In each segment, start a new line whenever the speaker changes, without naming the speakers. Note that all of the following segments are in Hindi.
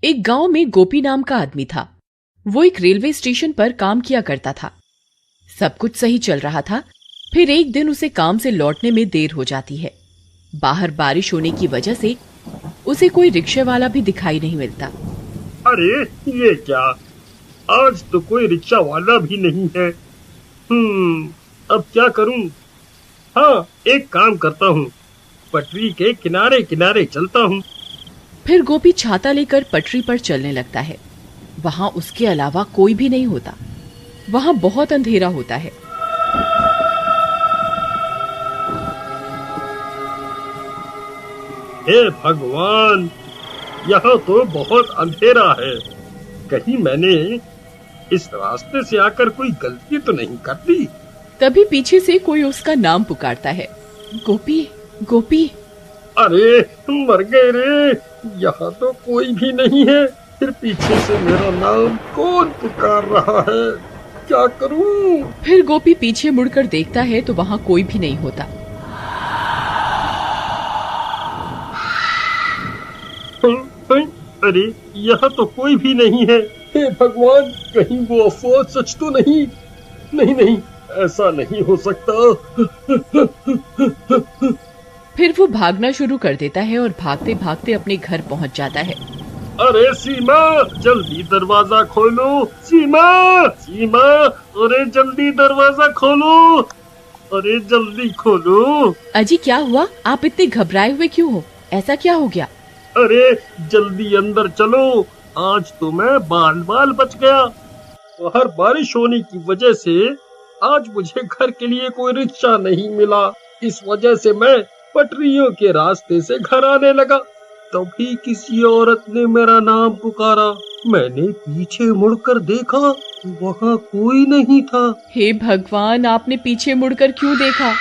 एक गांव में गोपी नाम का आदमी था। वो एक रेलवे स्टेशन पर काम किया करता था। सब कुछ सही चल रहा था। फिर एक दिन उसे काम से लौटने में देर हो जाती है। बाहर बारिश होने की वजह से उसे कोई रिक्शे वाला भी दिखाई नहीं मिलता।
अरे ये क्या, आज तो कोई रिक्शा वाला भी नहीं है। अब क्या करूं? हाँ, एक काम करता हूँ, पटरी के किनारे किनारे चलता हूँ।
फिर गोपी छाता लेकर पटरी पर चलने लगता है। वहां उसके अलावा कोई भी नहीं होता। वहां बहुत अंधेरा होता है।
हे भगवान, यहाँ तो बहुत अंधेरा है। कहीं मैंने इस रास्ते से आकर कोई गलती तो नहीं कर दी?
तभी पीछे से कोई उसका नाम पुकारता है, गोपी गोपी।
अरे मर गए रे, यहाँ तो कोई भी नहीं है। फिर पीछे से मेरा नाम कौन पुकार रहा है? क्या करूं?
फिर गोपी पीछे मुड़कर देखता है तो वहाँ कोई भी नहीं होता।
अरे यहाँ तो कोई भी नहीं है। हे भगवान, कहीं वो अफवाह सच तो नहीं? नहीं नहीं, ऐसा नहीं हो सकता।
फिर वो भागना शुरू कर देता है और भागते भागते अपने घर पहुंच जाता है।
अरे सीमा, जल्दी दरवाजा खोलो। सीमा सीमा, अरे जल्दी दरवाजा खोलो। अरे जल्दी खोलो।
अजी क्या हुआ? आप इतने घबराए हुए क्यों हो? ऐसा क्या हो गया?
अरे जल्दी अंदर चलो, आज तो मैं बाल बाल बच गया। बाहर बारिश होने की वजह से आज मुझे घर के लिए कोई रिक्शा नहीं मिला। इस वजह से मैं पटरियों के रास्ते से घर आने लगा। तभी किसी औरत ने मेरा नाम पुकारा। मैंने पीछे मुड़कर देखा, वहाँ कोई नहीं था।
हे भगवान, आपने पीछे मुड़कर क्यों देखा?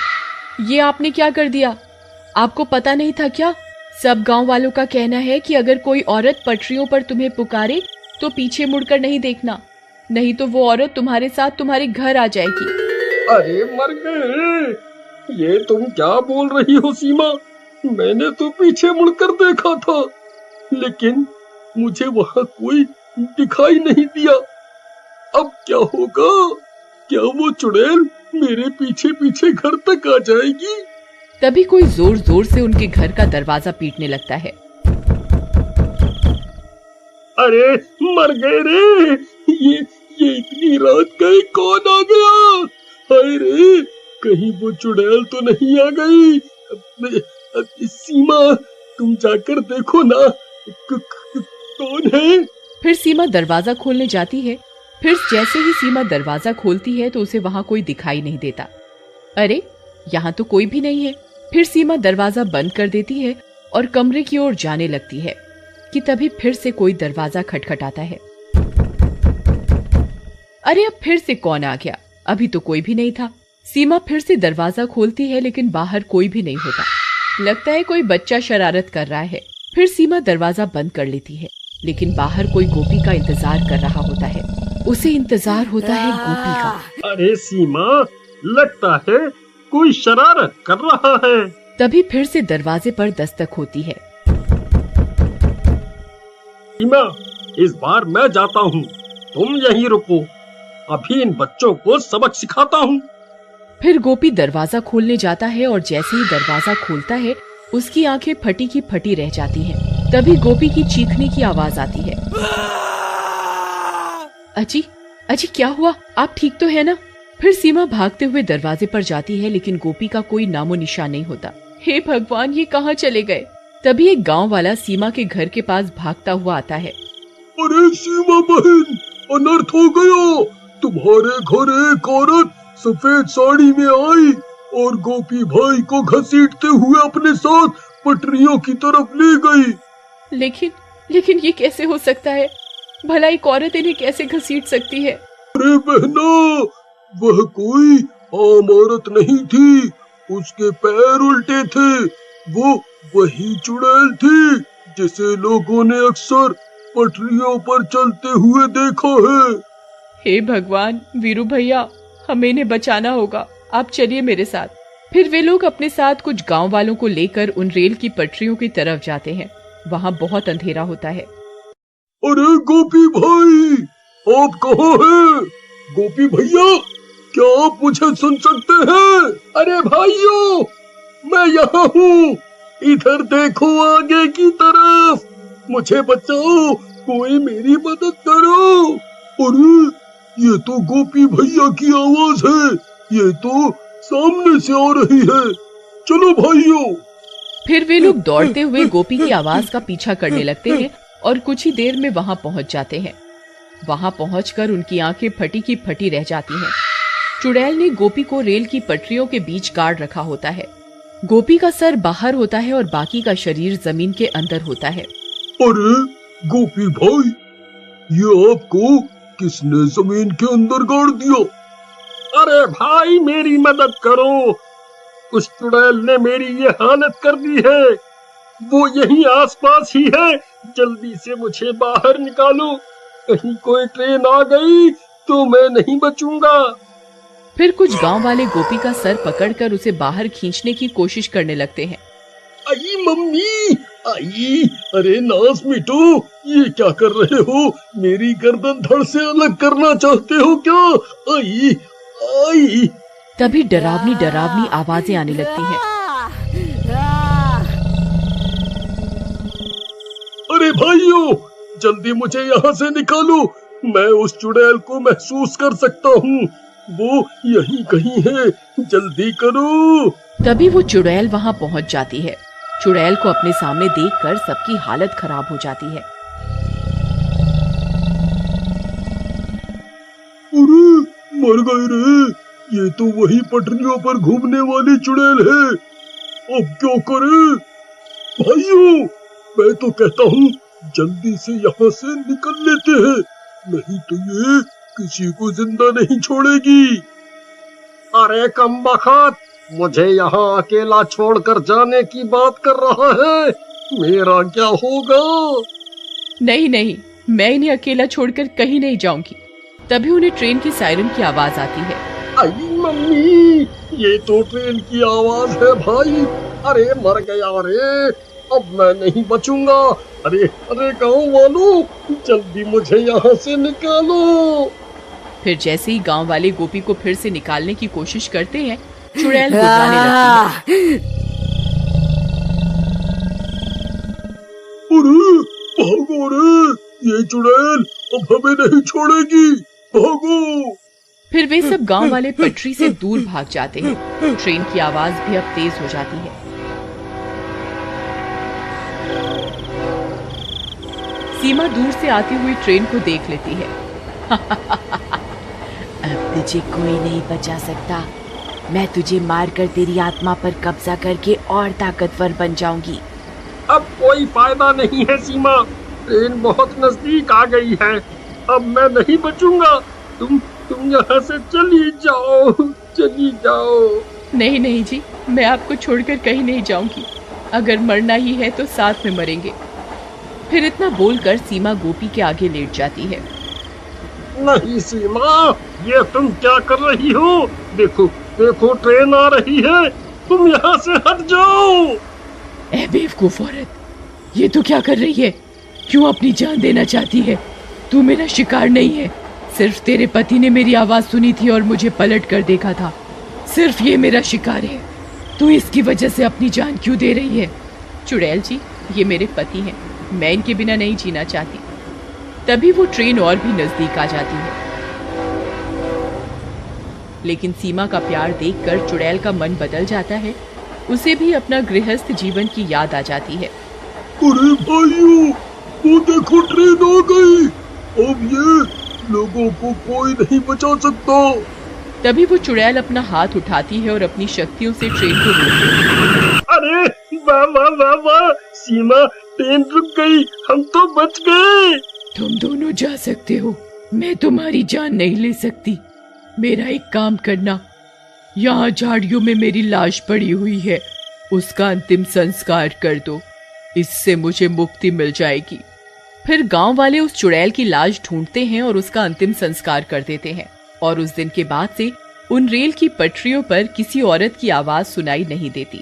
ये आपने क्या कर दिया? आपको पता नहीं था क्या? सब गांव वालों का कहना है कि अगर कोई औरत पटरियों पर तुम्हें पुकारे तो पीछे मुड़कर नहीं देखना, नहीं तो वो औरत तुम्हारे साथ तुम्हारे घर आ जाएगी।
अरे मर गए, ये तुम क्या बोल रही हो सीमा? मैंने तो पीछे मुड़कर देखा था, लेकिन मुझे वहाँ कोई दिखाई नहीं दिया। अब क्या होगा? क्या वो चुड़ैल मेरे पीछे पीछे घर तक आ जाएगी?
तभी कोई जोर जोर से उनके घर का दरवाजा पीटने लगता है।
अरे मर गए रे, ये इतनी रात गए कौन आ गया? हाय रे, कहीं वो चुड़ैल तो नहीं आ गई? सीमा, तुम जाकर देखो ना, कौन है?
फिर सीमा दरवाजा खोलने जाती है। फिर जैसे ही सीमा दरवाजा खोलती है तो उसे वहाँ कोई दिखाई नहीं देता। अरे यहाँ तो कोई भी नहीं है। फिर सीमा दरवाजा बंद कर देती है और कमरे की ओर जाने लगती है कि तभी फिर से कोई दरवाजा खटखटाता है। अरे अब फिर से कौन आ गया? अभी तो कोई भी नहीं था। सीमा फिर से दरवाजा खोलती है लेकिन बाहर कोई भी नहीं होता। लगता है कोई बच्चा शरारत कर रहा है। फिर सीमा दरवाजा बंद कर लेती है, लेकिन बाहर कोई गोपी का इंतजार कर रहा होता है। उसे इंतजार होता है गोपी का।
अरे सीमा, लगता है कोई शरारत कर रहा है।
तभी फिर से दरवाजे पर दस्तक होती है।
सीमा, इस बार मैं जाता हूँ, तुम यहीं रुको। अभी इन बच्चों को सबक सिखाता हूँ।
फिर गोपी दरवाजा खोलने जाता है और जैसे ही दरवाजा खोलता है उसकी आंखें फटी की फटी रह जाती हैं। तभी गोपी की चीखने की आवाज आती है। अजी अजी क्या हुआ? आप ठीक तो है ना? फिर सीमा भागते हुए दरवाजे पर जाती है, लेकिन गोपी का कोई नामो निशान नहीं होता। हे भगवान, ये कहाँ चले गए? तभी एक गांव वाला सीमा के घर के पास भागता हुआ आता है।
अरे सीमा बहन, अनर्थ हो गया। तुम्हारे घर एक औरत सफेद साड़ी में आई और गोपी भाई को घसीटते हुए अपने साथ पटरियों की तरफ ले गई।
लेकिन ये कैसे हो सकता है? भला एक औरत इन्हें कैसे घसीट सकती है?
अरे बहना, वह कोई आम औरत नहीं थी, उसके पैर उल्टे थे। वो वही चुड़ैल थी जिसे लोगों ने अक्सर पटरियों पर चलते हुए देखा है।
हे भगवान, वीरू भैया, हमें इन्हें बचाना होगा। आप चलिए मेरे साथ। फिर वे लोग अपने साथ कुछ गांव वालों को लेकर उन रेल की पटरियों की तरफ जाते हैं। वहां बहुत अंधेरा होता है।
अरे गोपी भाई, आप कहाँ हैं? गोपी भैया, क्या आप मुझे सुन सकते हैं? अरे भाइयों, मैं यहाँ हूँ, इधर देखो आगे की तरफ, मुझे बचाओ, कोई मेरी मदद करो। अरे ये तो गोपी भैया की आवाज है, ये तो सामने से आ रही है, चलो भाइयों।
फिर वे लोग दौड़ते हुए गोपी की आवाज का पीछा करने लगते हैं और कुछ ही देर में वहां पहुंच जाते हैं। वहां पहुंचकर उनकी आंखें फटी की फटी रह जाती हैं। चुड़ैल ने गोपी को रेल की पटरियों के बीच गाड़ रखा होता है। गोपी का सर बाहर होता है और बाकी का शरीर जमीन के अंदर होता है।
अरे गोपी भाई, ये आपको किसने जमीन के अंदर गाड़ दिया? अरे भाई, मेरी मदद करो, उस चुड़ैल ने मेरी ये हालत कर दी है, वो यहीं आसपास ही है, जल्दी से मुझे बाहर निकालो, कहीं कोई ट्रेन आ गई तो मैं नहीं बचूंगा।
फिर कुछ गांव वाले गोपी का सर पकड़कर उसे बाहर खींचने की कोशिश करने लगते हैं।
आई मम्मी, आई, अरे नास मिटो, ये क्या कर रहे हो? मेरी गर्दन धड़ से अलग करना चाहते हो क्या? आई आई।
तभी डरावनी डरावनी आवाजें आने लगती हैं।
अरे भाइयों, जल्दी मुझे यहाँ से निकालो, मैं उस चुड़ैल को महसूस कर सकता हूँ, वो यहीं कहीं है, जल्दी करो।
तभी वो चुड़ैल वहाँ पहुँच जाती है। चुड़ैल को अपने सामने देखकर सबकी हालत खराब हो जाती है।
अरे मर गए रे, ये तो वही पटरियों पर घूमने वाली चुड़ैल है, अब क्या करें? भाइयों, मैं तो कहता हूँ जल्दी से यहाँ से निकल लेते हैं, नहीं तो ये किसी को जिंदा नहीं छोड़ेगी। अरे कमबख्त, मुझे यहाँ अकेला छोड़कर जाने की बात कर रहा है, मेरा क्या होगा?
नहीं नहीं, मैं इन्हें अकेला छोड़कर कहीं नहीं जाऊंगी। तभी उन्हें ट्रेन की सायरन की आवाज आती है।
आई मम्मी, ये तो ट्रेन की आवाज है भाई, अरे मर गया रे, अब मैं नहीं बचूंगा। अरे अरे गाँव वालों, जल्दी मुझे यहाँ से निकालो।
फिर जैसे ही गांव वाले गोपी को फिर से निकालने की कोशिश करते हैं, चुड़ैल गुर्राने लगती है।
अरे भागो रे, ये चुड़ैल अब हमें नहीं छोड़ेगी, भागो।
फिर वे सब गांव वाले पटरी से दूर भाग जाते हैं। ट्रेन की आवाज भी अब तेज हो जाती है। सीमा दूर से आती हुई ट्रेन को देख लेती है।
अब तुझे कोई नहीं बचा सकता, मैं तुझे मारकर तेरी आत्मा पर कब्जा करके और ताकतवर बन जाऊंगी।
अब कोई फायदा नहीं है सीमा, ट्रेन बहुत नजदीक आ गई है, अब मैं नहीं बचूंगा, तुम यहाँ से चली जाओ, चली जाओ।
नहीं नहीं जी, मैं आपको छोड़कर कहीं नहीं जाऊंगी, अगर मरना ही है तो साथ में मरेंगे। फिर इतना बोलकर सीमा गोपी के आगे लेट जाती है।
नहीं सीमा, ये तुम क्या कर रही हो? देखो देखो, ट्रेन आ रही है, तुम यहाँ से हट जाओ।
ए बेवकूफ औरत, ये तो क्या कर रही है? क्यों अपनी जान देना चाहती है? तू मेरा शिकार नहीं है, सिर्फ तेरे पति ने मेरी आवाज सुनी थी और मुझे पलट कर देखा था, सिर्फ ये मेरा शिकार है। तू इसकी वजह से अपनी जान क्यों दे रही है? चुड़ैल जी, ये मेरे पति हैं, मैं इनके बिना नहीं जीना चाहती। तभी वो ट्रेन और भी नजदीक आ जाती है, लेकिन सीमा का प्यार देखकर चुड़ैल का मन बदल जाता है। उसे भी अपना गृहस्थ जीवन की याद आ जाती है।
अरे भाइयों, वो देखो ट्रेन आ गई, अब ये लोगों को कोई नहीं बचा सकता।
तभी वो चुड़ैल अपना हाथ उठाती है और अपनी शक्तियों से ट्रेन को रोकती है।
अरे वाह वाह वाह वाह, सीमा, ट्रेन रुक गई, हम तो बच गए।
तुम दोनों जा सकते हो, मैं तुम्हारी जान नहीं ले सकती। मेरा एक काम करना, यहाँ झाड़ियों में मेरी लाश पड़ी हुई है, उसका अंतिम संस्कार कर दो, इससे मुझे मुक्ति मिल जाएगी। फिर गांव वाले उस चुड़ैल की लाश ढूंढते हैं और उसका अंतिम संस्कार कर देते हैं। और उस दिन के बाद से उन रेल की पटरियों पर किसी औरत की आवाज सुनाई नहीं देती।